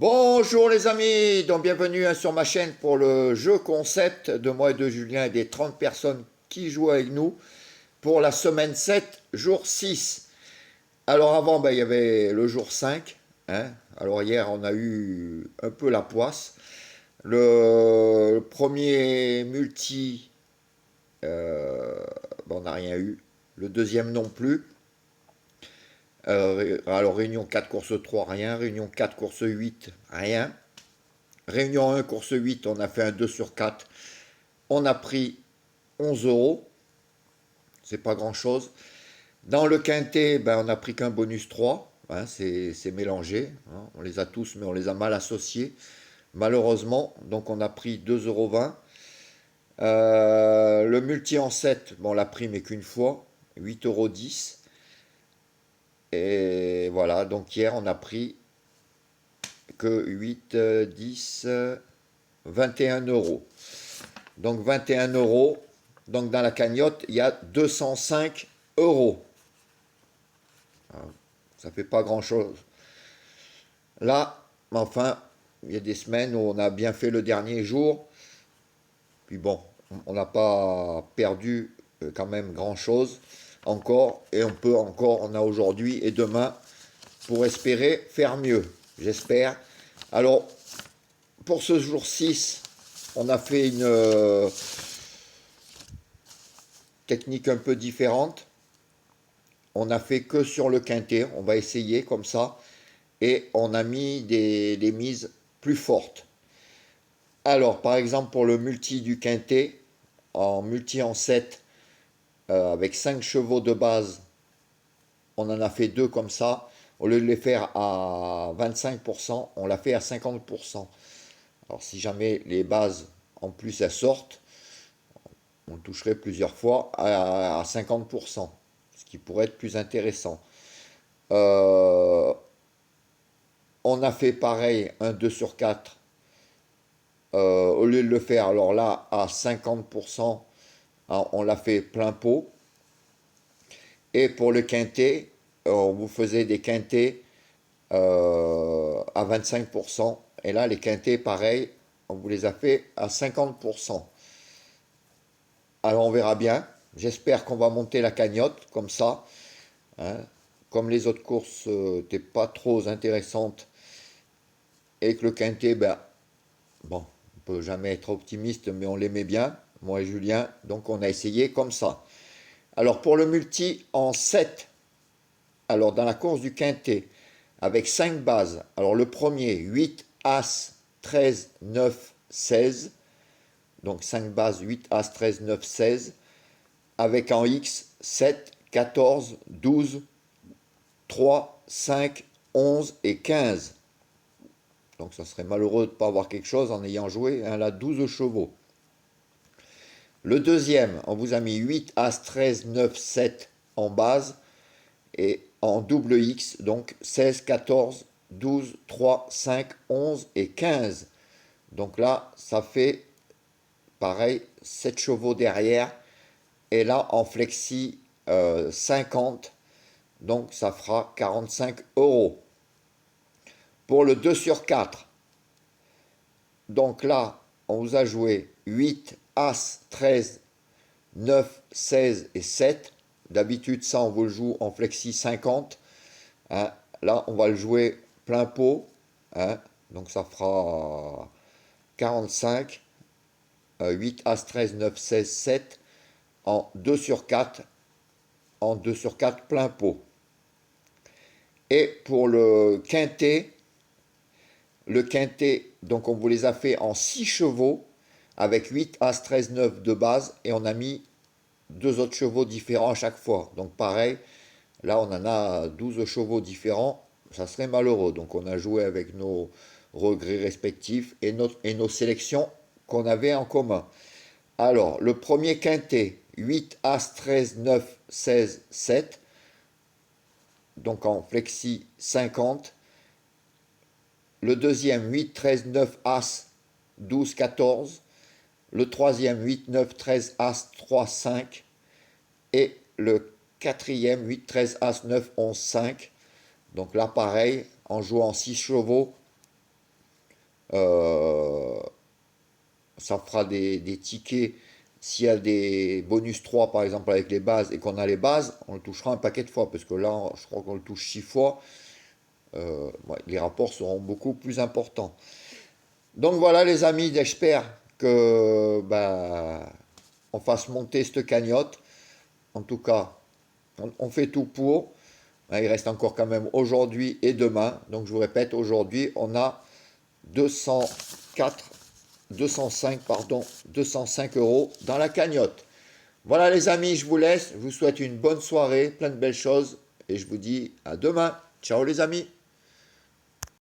Bonjour les amis, donc bienvenue sur ma chaîne pour le jeu concept de moi et de Julien et des 30 personnes qui jouent avec nous pour la semaine 7, jour 6. Alors avant, il y avait le jour 5, hein. Alors hier, on a eu un peu la poisse. Le premier multi, on n'a rien eu. Le deuxième non plus. Alors réunion 4, course 3, rien. Réunion 4, course 8, rien. Réunion 1, course 8, on a fait un 2 sur 4. On a pris 11 euros. C'est pas grand chose. Dans le quintet, on a pris qu'un bonus 3. Hein, c'est mélangé. Hein. On les a tous, mais on les a mal associés. Malheureusement. Donc on a pris 2,20 euros. Le multi en 7, on l'a pris, mais qu'une fois. 8,10 euros. Et voilà. Donc hier, on a pris que 8, 10, 21 euros. Donc 21 euros. Donc dans la cagnotte, il y a 205 euros. Ça fait pas grand-chose. Là, enfin, il y a des semaines où on a bien fait le dernier jour. Puis bon, on n'a pas perdu quand même grand-chose encore. Et on peut encore, on a aujourd'hui et demain pour espérer faire mieux. J'espère. Alors, pour ce jour 6, on a fait une technique un peu différente. On a fait que sur le quintet. On va essayer comme ça. Et on a mis des mises plus fortes. Alors, par exemple, pour le multi du quintet, en multi en 7, avec 5 chevaux de base, on en a fait deux comme ça. Au lieu de les faire à 25%, on l'a fait à 50%. Alors, si jamais les bases, en plus, elles sortent, on toucherait plusieurs fois à 50%, ce qui pourrait être plus intéressant. Euh, on a fait pareil, un 2 sur 4. Au lieu de le faire, alors là, à 50%, on l'a fait plein pot. Et pour le quintet, on vous faisait des quintets à 25%. Et là, les quintets, pareil, on vous les a fait à 50%. Alors on verra bien. J'espère qu'on va monter la cagnotte comme ça. Hein. Comme les autres courses n'étaient pas trop intéressantes et que le quintet, bon, on peut jamais être optimiste, mais on l'aimait bien, moi et Julien. Donc on a essayé comme ça. Alors pour le multi en 7, alors dans la course du quintet, avec 5 bases. Alors le premier, 8, As, 13, 9, 16. Donc 5 bases, 8, As, 13, 9, 16. Avec en X, 7, 14, 12, 3, 5, 11 et 15. Donc ça serait malheureux de ne pas avoir quelque chose en ayant joué là 12 chevaux. Le deuxième, on vous a mis 8, As, 13, 9, 7 en base. Et en double X, donc 16, 14, 12, 3, 5, 11 et 15. Donc là, ça fait pareil, 7 chevaux derrière. Et là, en flexi 50, donc ça fera 45 euros. Pour le 2 sur 4, donc là, on vous a joué 8, As, 13, 9, 16 et 7. D'habitude, ça, on vous le joue en flexi 50. Hein. Là, on va le jouer plein pot. Hein. Donc ça fera 45. 8, As, 13, 9, 16, 7. En 2 sur 4. En 2 sur 4 plein pot. Et pour le quintet, donc on vous les a fait en 6 chevaux. Avec 8, As, 13, 9 de base. Et on a mis deux autres chevaux différents à chaque fois. Donc pareil, là on en a 12 chevaux différents. Ça serait malheureux. Donc on a joué avec nos regrets respectifs et nos sélections qu'on avait en commun. Alors, le premier quintet, 8, As, 13, 9, 16, 7. Donc en flexi 50. Le deuxième, 8, 13, 9, As, 12, 14. Le troisième, 8, 9, 13, As, 3, 5. Et le quatrième, 8, 13, As, 9, 11, 5. Donc là, pareil, en jouant 6 chevaux, Euh, Ça fera des tickets. S'il y a des bonus 3 par exemple avec les bases et qu'on a les bases, on le touchera un paquet de fois parce que là je crois qu'on le touche 6 fois. Ouais, les rapports seront beaucoup plus importants. Donc voilà les amis, j'espère que on fasse monter cette cagnotte. En tout cas, on fait tout pour. Il reste encore quand même aujourd'hui et demain. Donc je vous répète, aujourd'hui on a 204, 205, pardon, 205 euros dans la cagnotte. Voilà les amis, je vous laisse. Je vous souhaite une bonne soirée, plein de belles choses. Et je vous dis à demain. Ciao les amis.